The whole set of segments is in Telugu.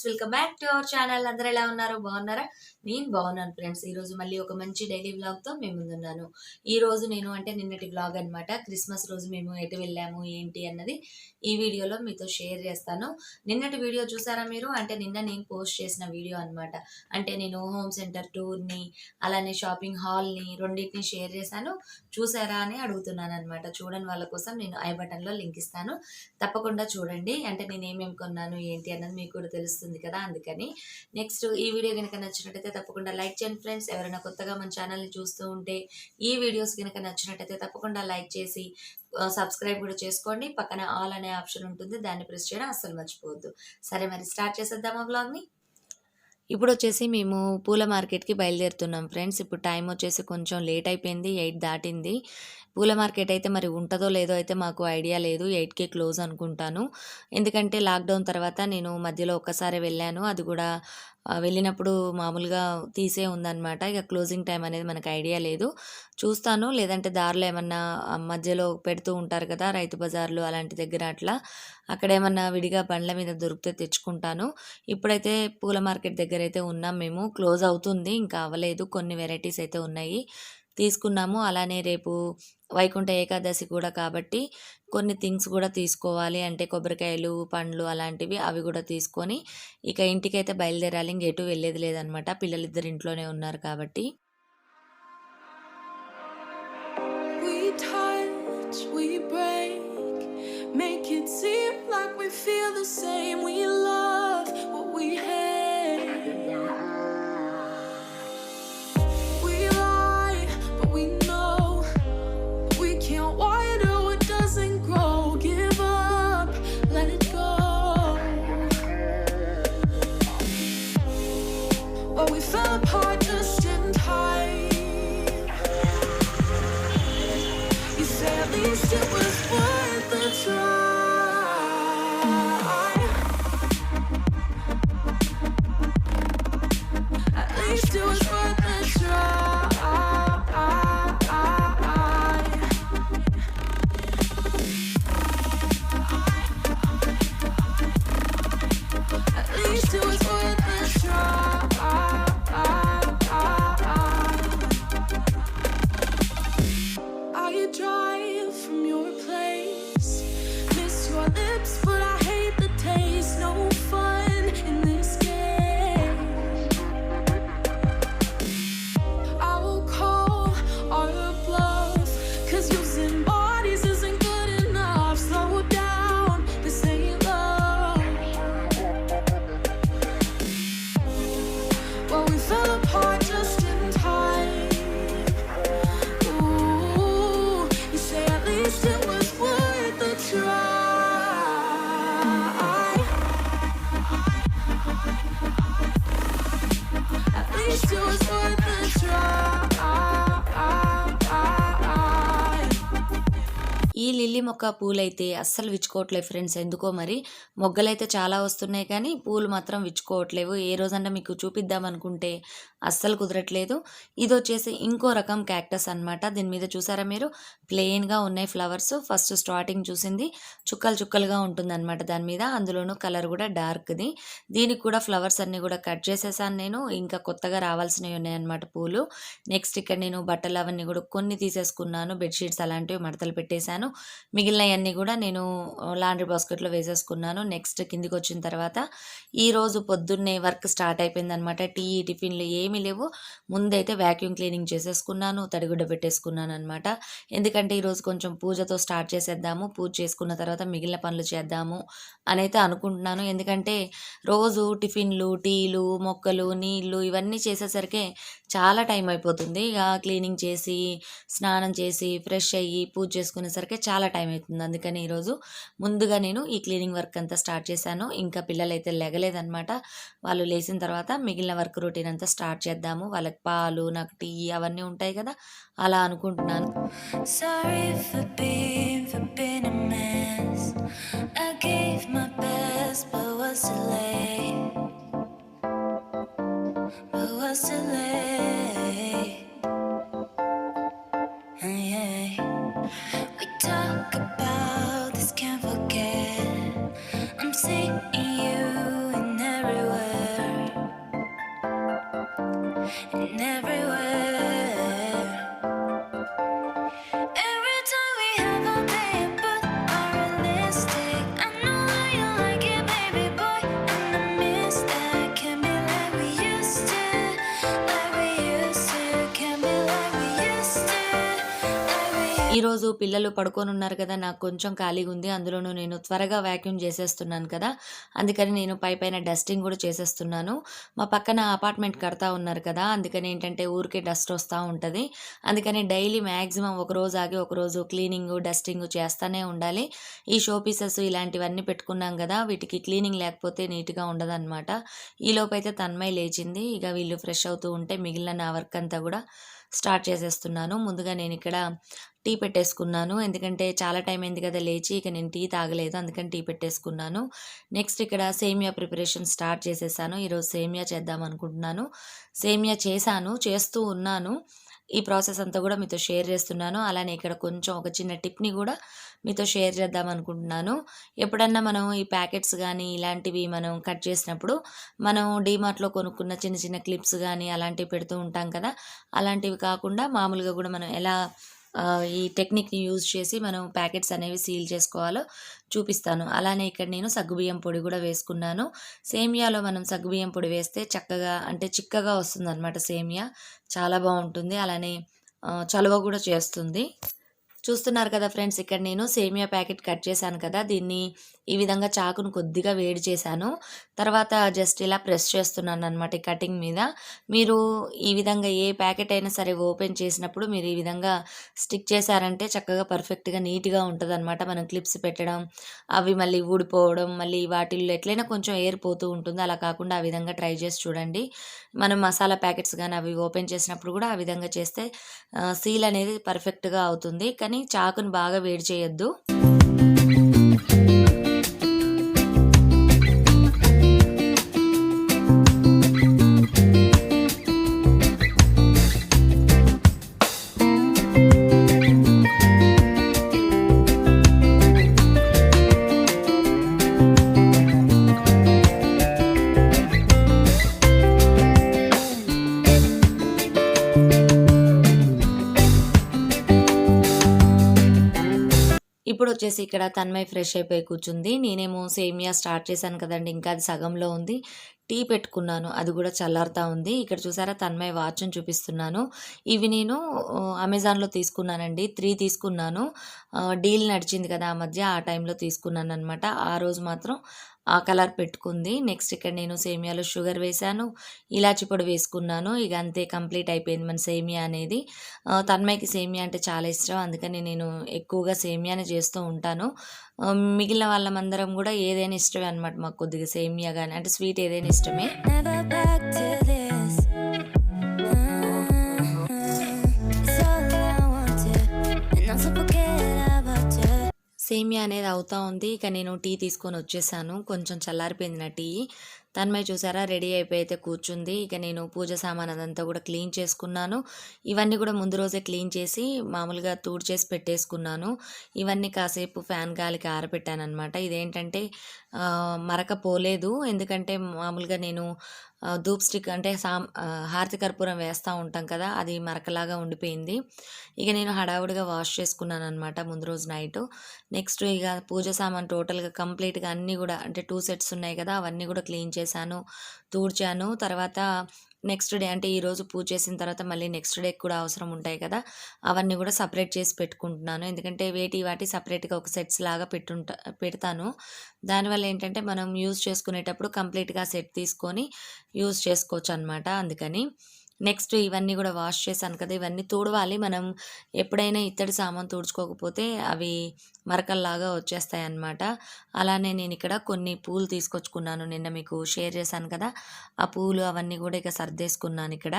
Welcome back to our channel. అందరూ ఎలా ఉన్నారు? బాగున్నారా? నేను బాగున్నాను ఫ్రెండ్స్. ఈ రోజు మళ్ళీ ఒక మంచి డైలీ వ్లాగ్ తో మేము ముందున్నాను. ఈ రోజు నేను అంటే నిన్నటి వ్లాగ్ అన్నమాట. క్రిస్మస్ రోజు మేము ఎటు వెళ్ళాము ఏంటి అన్నది ఈ వీడియోలో మీతో షేర్ చేస్తాను. నిన్నటి వీడియో చూసారా మీరు? అంటే నిన్న నేను పోస్ట్ చేసిన వీడియో అన్నమాట. అంటే నేను హోమ్ సెంటర్ టూర్ ని అలానే షాపింగ్ హాల్ ని రెండింటిని షేర్ చేశాను. చూసారా అని అడుగుతున్నాను అన్నమాట. చూడని వాళ్ళ కోసం నేను ఐ బటన్ లో లింక్ ఇస్తాను, తప్పకుండా చూడండి. అంటే నేను ఏమేమి కొన్నాను ఏంటి అన్నది మీకు కూడా తెలుస్తుంది కదా, అందుకని. నెక్స్ట్ ఈ వీడియో కనుక నచ్చినట్టయితే తప్పకుండా లైక్ చేయండి ఫ్రెండ్స్. ఎవరైనా కొత్తగా మన ఛానల్ని చూస్తూ ఉంటే ఈ వీడియోస్ కనుక నచ్చినట్టయితే తప్పకుండా లైక్ చేసి సబ్స్క్రైబ్ కూడా చేసుకోండి. పక్కన ఆల్ అనే ఆప్షన్ ఉంటుంది, దాన్ని ప్రెస్ చేయడం అస్సలు మర్చిపోవద్దు. సరే, మరి స్టార్ట్ చేసేద్దామా వ్లాగ్ని. ఇప్పుడు వచ్చేసి మేము పూల మార్కెట్కి బయలుదేరుతున్నాం ఫ్రెండ్స్. ఇప్పుడు టైం వచ్చేసి కొంచెం లేట్ అయిపోయింది, 8 దాటింది. పూల మార్కెట్ అయితే మరి ఉంటుందో లేదో అయితే మాకు ఐడియా లేదు. 8కే క్లోజ్ అనుకుంటాను. ఎందుకంటే లాక్డౌన్ తర్వాత నేను మధ్యలో ఒక్కసారి వెళ్ళాను, అది కూడా వెళ్ళినప్పుడు మామూలుగా తీసే ఉందన్నమాట. ఇక క్లోజింగ్ టైం అనేది మనకు ఐడియా లేదు. చూస్తాను, లేదంటే దారిలో ఏమన్నా మధ్యలో పెడుతూ ఉంటారు కదా రైతు బజార్లు అలాంటి దగ్గర, అట్లా అక్కడ ఏమన్నా విడిగా బండ్ల మీద దొరికితే తెచ్చుకుంటాను. ఇప్పుడైతే పూల మార్కెట్ దగ్గర అయితే ఉన్నాం మేము. క్లోజ్ అవుతుంది, ఇంకా అవ్వలేదు. కొన్ని వెరైటీస్ అయితే ఉన్నాయి, తీసుకున్నాము. అలానే రేపు వైకుంఠ ఏకాదశి కూడా కాబట్టి కొన్ని థింగ్స్ కూడా తీసుకోవాలి. అంటే కొబ్బరికాయలు, పండ్లు అలాంటివి, అవి కూడా తీసుకొని ఇక ఇంటికైతే బయలుదేరాలి. ఇంకెటు వెళ్ళేది లేదనమాట, పిల్లలిద్దరు ఇంట్లోనే ఉన్నారు కాబట్టి. Make it seem like we feel the same. We love what we hate. We lie, but we know we can't water what doesn't grow. Give up, let it go. Well, we fell apart just in time. You said at least it was worth the try. At least it was worth the try. At least it was worth the try. I drive from your place, miss your lips, but I hate the taste. No fun in this game. I will call our bluff, 'cause using bodies isn't good enough. Slow down, this ain't love. Well, we fell apart just in time. Ooh, you say at least it was worth the try. At least it was worth the try. ఈ లిల్లీ మొక్క పూలైతే అస్సలు విచ్చుకోవట్లేదు ఫ్రెండ్స్. ఎందుకో మరి మొగ్గలైతే చాలా వస్తున్నాయి కానీ పూలు మాత్రం విచ్చుకోవట్లేవు. ఏ రోజన్నా మీకు చూపిద్దాం అనుకుంటే అస్సలు కుదరట్లేదు. ఇది వచ్చేసి ఇంకో రకం క్యాక్టస్ అన్నమాట. దీని మీద చూసారా మీరు, ప్లెయిన్గా ఉన్నాయి ఫ్లవర్స్. ఫస్ట్ స్టార్టింగ్ చూసింది చుక్కలు చుక్కలుగా ఉంటుందన్నమాట దాని మీద, అందులోనూ కలర్ కూడా డార్క్ది. దీనికి కూడా ఫ్లవర్స్ అన్నీ కూడా కట్ చేసేసాను నేను. ఇంకా కొత్తగా రావాల్సినవి ఉన్నాయన్నమాట పూలు. నెక్స్ట్ ఇక్కడ నేను బట్టలు అవన్నీ కూడా కొన్ని తీసేసుకున్నాను, బెడ్షీట్స్ అలాంటివి మడతలు పెట్టేశాను. మిగిలినవన్నీ కూడా నేను లాండ్రీ బాస్కెట్లో వేసేసుకున్నాను. నెక్స్ట్ కిందికి వచ్చిన తర్వాత ఈరోజు పొద్దున్నే వర్క్ స్టార్ట్ అయిపోయింది అనమాట. టిఫిన్లు ఏమీ లేవు. ముందైతే వ్యాక్యూమ్ క్లీనింగ్ చేసేసుకున్నాను, తడిగుడ్డ పెట్టేసుకున్నాను అనమాట. ఎందుకంటే ఈరోజు కొంచెం పూజతో స్టార్ట్ చేసేద్దాము, పూజ చేసుకున్న తర్వాత మిగిలిన పనులు చేద్దాము అని అయితే అనుకుంటున్నాను. ఎందుకంటే రోజు టిఫిన్లు, టీలు, మొక్కలు, నీళ్ళు ఇవన్నీ చేసేసరికి చాలా టైం అయిపోతుంది. ఇక క్లీనింగ్ చేసి స్నానం చేసి ఫ్రెష్ అయ్యి పూజ చేసుకునేసరికి చాలా టైం అవుతుంది. అందుకని ఈరోజు ముందుగా నేను ఈ క్లీనింగ్ వర్క్ అంతా స్టార్ట్ చేశాను. ఇంకా పిల్లలైతే లెగలేదనమాట. వాళ్ళు లేచిన తర్వాత మిగిలిన వర్క్ రొటీన్ అంతా స్టార్ట్ చేద్దాము. వాళ్ళకి పాలు, నాకు టీ అవన్నీ ఉంటాయి కదా, అలా అనుకుంటున్నాను. Sorry for being a mess. I gave my best, but was too late. But was too late. Yeah. We talk about this, can't forget. I ఈరోజు పిల్లలు పడుకొనున్నారు కదా! నాకు కొంచెం ఖాళీగుంది. అందులోనూ నేను త్వరగా వాక్యూమ్ చేసేస్తున్నాను కదా! అందుకని నేను పైపైన డస్టింగ్ గూడా చేసేస్తున్నాను. మా పక్కన అపార్ట్‌మెంట్ కడతా ఉన్నారు కదా! అందుకని ఏంటంటే ఊరికే డస్ట్ వస్తా ఉంటది. అందుకని డైలీ మాక్సిమం ఒకరోజు ఆగి ఒకరోజు క్లీనింగు, డస్టింగు చేస్తానే ఉండాలి. ఈ షో పీసెస్ ఇలాంటివన్నీ పెట్టుకున్నాం గదా! వీటికి క్లీనింగ్ లేకపోతే నీట్‌గా ఉండదనమాట. ఈలోపైతే తన్మయ్ లేచింది. ఇక వీళ్ళు ఫ్రెష్ అవుతూ ఉంటే మిగిలిన నా వర్క్ అంతా గూడా స్టార్ట్ చేసేస్తున్నాను. ముందుగా నేనిక్కడ టీ పెట్టేసుకున్నాను. ఎందుకంటే చాలా టైం అయింది కదా లేచి. ఇక నేను టీ తాగలేదు. అందుకని టీ పెట్టేసుకున్నాను. నెక్స్ట్ ఇక్కడ సేమియా ప్రిపరేషన్ స్టార్ట్ చేసేసాను. ఈరోజు సేమియా చేద్దామనుకుంటున్నాను. సేమియా చేశాను. చేస్తూ ఉన్నాను. ఈ ప్రాసెస్ అంతా గూడా మీతో షేర్ చేస్తున్నాను. అలానే ఇక్కడ కొంచెం ఒక చిన్న టిప్‌ని గూడా మీతో షేర్ చేద్దామనుకుంటున్నాను. ఎప్పుడన్నా మనం ఈ ప్యాకెట్స్ గానీ, ఇలాంటివి మనం కట్ చేసినప్పుడు, మనం డీమార్ట్‌లో కొనుక్కున్న చిన్న చిన్న క్లిప్స్ గానీ, అలాంటివి పెడుతూ ఉంటాం కదా! అలాంటివి కాకుండా మామూలుగా గూడా మనం ఎలా ఈ టెక్నిక్‌ని యూజ్ చేసి మనం ప్యాకెట్స్ అనేవి సీల్ చేసుకోవాలో చూపిస్తాను. అలానే ఇక్కడ నేను సగ్గుబియ్యం పొడి గూడా వేసుకున్నాను. సేమియాలో మనం సగ్గుబియ్యం పొడి వేస్తే చక్కగా అంటే చిక్కగా వస్తుందనమాట సేమియా. చాలా బావుంటుంది. అలానే చలువ గూడా చేస్తుంది. చూస్తున్నారు కదా ఫ్రెండ్స్, ఇక్కడ నేను సేమియా ప్యాకెట్ కట్ చేశాను కదా! దీన్ని ఈ విధంగా చాకును కొద్దిగా వేడి చేశాను. తర్వాత జస్ట్ ఇలా ప్రెస్ చేస్తున్నాననమాట ఈ కటింగ్ మీద. మీరు ఈ విధంగా ఏ ప్యాకెట్ అయినా సరే ఓపెన్ చేసినప్పుడు మీరు ఈ విధంగా స్టిక్ చేశారంటే చక్కగా పర్ఫెక్ట్‌గా నీట్‌గా ఉంటదనమాట. మనం క్లిప్స్ పెట్టడం, అవి మళ్ళీ ఊడిపోవడం, మళ్ళీ వాటిల్లో ఎట్లైనా కొంచెం ఎయిర్ పోతూ ఉంటుంది. అలా కాకుండా ఆ విధంగా ట్రై చేసి చూడండి. మనం మసాలా ప్యాకెట్స్ గానీ అవి ఓపెన్ చేసినప్పుడు గూడా ఆ విధంగా చేస్తే సీల్ అనేది పర్ఫెక్ట్‌గా అవుతుంది. కానీ చాకుని బాగా వేడి చేయొద్దు. ఇప్పుడొచ్చేసి ఇక్కడ తన్మయ్ ఫ్రెష్ అయిపోయి కూర్చుంది. నేనేమో సేమియా స్టార్ట్ చేశాను కదండీ! ఇంకా అది సగంలో ఉంది. టీ పెట్టుకున్నాను. అది గూడా చల్లారుతా ఉంది. ఇక్కడ చూసారా తన్మయ్ వాచ్‌ని చూపిస్తున్నాను. ఇవి నేను అమెజాన్‌లో తీసుకున్నానండి. 3 తీసుకున్నాను. డీల్ నడిచింది కదా! ఆ మధ్య ఆ టైంలో తీసుకున్నాననమాట. ఆ రోజు మాత్రం ఆ కలర్ పెట్టుకుంది. నెక్స్ట్ ఇక్కడ నేను సేమియాలో షుగర్ వేశాను. ఇలాచి పొడి వేసుకున్నాను. ఇగ అంతే కంప్లీట్ అయిపోయింది మన సేమియా అనేది. తన్మయ్‌కి సేమియా అంటే చాలా ఇష్టం. అందుకని నేను ఎక్కువగా సేమియానే చేస్తూ ఉంటాను. మిగిలిన వాళ్ళమందరం గూడా ఏదైనా ఇష్టమే అనమాట. మాకు కొద్దిగా సేమియా గాని అంటే స్వీట్ ఏదైనా ఇష్టమే. Never back to this. It's all I wanted, and not to forget about you. సేమియా అనేది అవుతా ఉంది. ఇక నేను టీ తీసుకొనొచ్చేసాను. కొంచెం చల్లారిపోయింది నా టీ. తన్మయ్ చూసారా రెడీ అయిపోయి అయితే కూర్చుంది. ఇక నేను పూజ సామాను అదంతా గూడా క్లీన్ చేసుకున్నాను. ఇవన్నీ గూడా ముందు రోజే క్లీన్ చేసి మామూలుగా తుడిచేసి పెట్టేసుకున్నాను. ఇవన్నీ కాసేపు ఫ్యాన్ గాలికి ఆరబెట్టాననమాట. ఇదేంటంటే మరక పోలేదు. ఎందుకంటే మామూలుగా నేను ధూప్ స్టిక్ అంటే హారతి కర్పూరం వేస్తా ఉంటాం కదా! అది మరకలాగా ఉండిపోయింది. ఇక నేను హడావుడిగా వాష్ చేసుకున్నాననమాట ముందు రోజు నైటు. నెక్స్ట్ ఇగ పూజ సామాను టోటల్‌గా కంప్లీట్‌గా అన్నీ గూడా అంటే 2 సెట్స్ ఉన్నాయి కదా! అవన్నీ గూడా క్లీన్ చేశాను, తూడ్చాను. తర్వాత నెక్స్ట్ డే అంటే ఈరోజు పూజ చేసిన తర్వాత మళ్ళీ నెక్స్ట్ డేకి కూడా అవసరం ఉంటాయి కదా! అవన్నీ గూడా సెపరేట్ చేసి పెట్టుకుంటున్నాను. ఎందుకంటే వేటి వాటి సెపరేట్‌గా ఒక సెట్స్ లాగా పెడతాను. దానివల్ల ఏంటంటే మనం యూజ్ చేసుకునేటప్పుడు కంప్లీట్‌గా సెట్ తీసుకొని యూజ్ చేసుకోవచ్చనమాట. అందుకని. నెక్స్ట్ ఇవన్నీ గూడా వాష్ చేశాను కదా! ఇవన్నీ తుడవాలి. మనం ఎప్పుడైనా ఇత్తడి సామాను తుడుచుకోకపోతే అవి మరకల్లాగా వచ్చేస్తాయన్నమాట. అలానే నేనిక్కడ కొన్ని పూలు తీసుకొచ్చుకున్నాను. నిన్న మీకు షేర్ చేశాను కదా! ఆ పూలు అవన్నీ గూడా ఇక సర్దేసుకున్నానిక్కడ.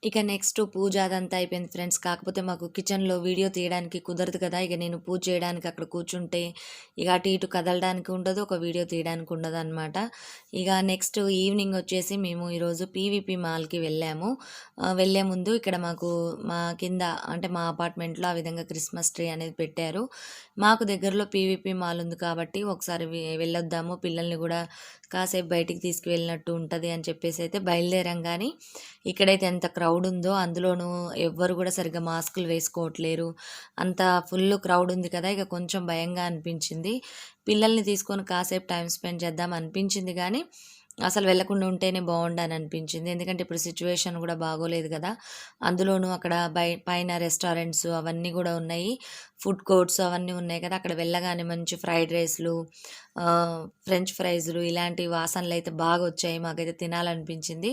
ఇక నెక్స్ట్ పూజ అదంతా అయిపోయింది ఫ్రెండ్స్. కాకపోతే మాకు కిచెన్‌లో వీడియో తీయడానికి కుదరదు కదా! ఇక నేను పూజ చేయడానికి అక్కడ కూర్చుంటే ఇక అటు ఇటు కదలడానికి ఉండదు. ఒక వీడియో తీయడానికి ఉండదనమాట. ఇక నెక్స్ట్ ఈవినింగ్ వచ్చేసి మేము ఈరోజు పీవీపీ మాల్‌కి వెళ్ళాము. వెళ్ళే ముందు ఇక్కడ మాకు మా కింద అంటే మా అపార్ట్మెంట్‌లో ఆ విధంగా క్రిస్మస్ ట్రీ అనేది పెట్టారు. మాకు దగ్గరలో పీవీపీ మాల్ ఉంది కాబట్టి ఒకసారి వెళ్ళొద్దాము. పిల్లల్ని గూడా కాసేపు బయటికి తీసుకువెళ్ళినట్టు ఉంటది అని చెప్పేసి అయితే బయలుదేరాం గానీ, ఇక్కడైతే ఎంత క్రౌడ్ ఉందో అందులోనూ ఎవ్వరు గూడా సరిగ్గా మాస్కులు వేసుకోవట్లేరు. అంత ఫుల్ క్రౌడ్ ఉంది కదా! ఇక కొంచెం భయంగా అనిపించింది. పిల్లల్ని తీసుకొని కాసేపు టైమ్ స్పెండ్ చేద్దాం అనిపించింది గానీ, అసలు వెళ్ళకుండా ఉంటేనే బావుండని అనిపించింది. ఎందుకంటే ఇప్పుడు సిట్యుయేషన్ గూడా బాగోలేదు గదా! అందులోనూ అక్కడ పైన రెస్టారెంట్స్ అవన్నీ గూడా ఉన్నాయి. ఫుడ్ కోర్ట్స్ అవన్నీ ఉన్నాయి కదా! అక్కడ వెళ్ళగానే మంచి ఫ్రైడ్ రైస్‌లు, ఫ్రెంచ్ ఫ్రైస్‌లు ఇలాంటి వాసనలైతే బాగొచ్చాయి. మాకైతే తినాలనిపించింది.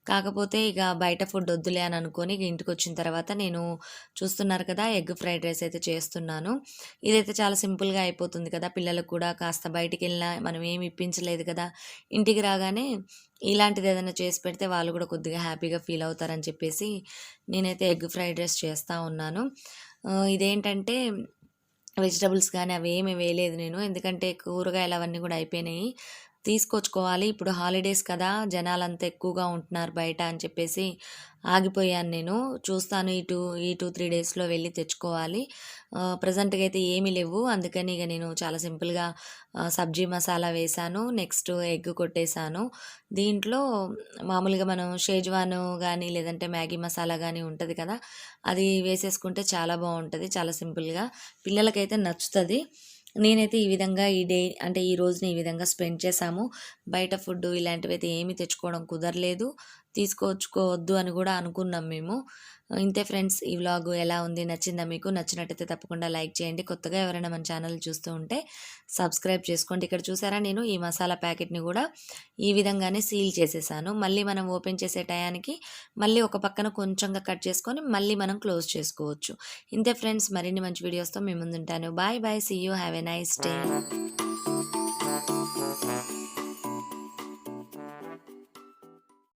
కాకపోతే ఇక బయట ఫుడ్ వద్దులే అని అనుకోని ఇక ఇంటికొచ్చిన తర్వాత నేను చూస్తున్నారు కదా! ఎగ్ ఫ్రైడ్ రైస్ అయితే చేస్తున్నాను. ఇదైతే చాలా సింపుల్‌గా అయిపోతుంది కదా! పిల్లలకు కూడా కాస్త బయటికెళ్ళినా మనం ఏమి ఇప్పించలేదు కదా! ఇంటికి రాగానే ఇలాంటిదేదైనా చేసి పెడితే వాళ్ళు గూడా కొద్దిగా హ్యాపీగా ఫీల్ అవుతారని చెప్పేసి నేనైతే ఎగ్ ఫ్రైడ్ రైస్ చేస్తా ఉన్నాను. ఇదేంటంటే వెజిటబుల్స్ గానీ అవేమి వేయలేదు నేను. ఎందుకంటే కూరగాయలు అవన్నీ గూడా అయిపోయినాయి. తీసుకొచ్చుకోవాలి. ఇప్పుడు హాలిడేస్ కదా! జనాలంతా ఎక్కువగా ఉంటున్నారు బయట అని చెప్పేసి ఆగిపోయాను నేను. చూస్తాను ఈ 2, 3 డేస్‌లో వెళ్లి తెచ్చుకోవాలి. ప్రెజెంట్‌గా అయితే ఏమీ లేవు. అందుకని ఇగ నేను చాలా సింపుల్‌గా సబ్జీ మసాలా వేశాను. నెక్స్ట్ ఎగ్ కొట్టేసాను. దీంట్లో మామూలుగా మనం షేజ్వాను గానీ, లేదంటే మ్యాగీ మసాలా గానీ ఉంటది కదా! అది వేసేసుకుంటే చాలా బావుంటది. చాలా సింపుల్‌గా. పిల్లలకైతే నచ్చుతది. నేనైతే ఈ విధంగా ఈ డే అంటే ఈ రోజుని ఈ విధంగా స్పెండ్ చేశాము. బయట ఫుడ్డు ఇలాంటివైతే ఏమీ తెచ్చుకోవడం కుదరలేదు. తీసుకొచ్చుకోవద్దు అని గూడా అనుకున్నాం మేము. ఇంతే ఫ్రెండ్స్, ఈ వ్లాగు ఎలా ఉంది? నచ్చిందా మీకు? నచ్చినట్టయితే తప్పకుండా లైక్ చేయండి. కొత్తగా ఎవరైనా మన ఛానల్ చూస్తూ ఉంటే సబ్స్క్రైబ్ చేసుకోండి. ఇక్కడ చూసారా, నేను ఈ మసాలా ప్యాకెట్‌ని గూడా ఈ విధంగానే సీల్ చేసేసాను. మళ్ళీ మనం ఓపెన్ చేసే టయానికి మళ్ళీ ఒక పక్కన కొంచెంగా కట్ చేసుకొని మళ్ళీ మనం క్లోజ్ చేసుకోవచ్చు. ఇంతే ఫ్రెండ్స్, మరిన్ని మంచి వీడియోస్‌తో మీ ముందుంటాను. Bye bye. See you. Have a nice day.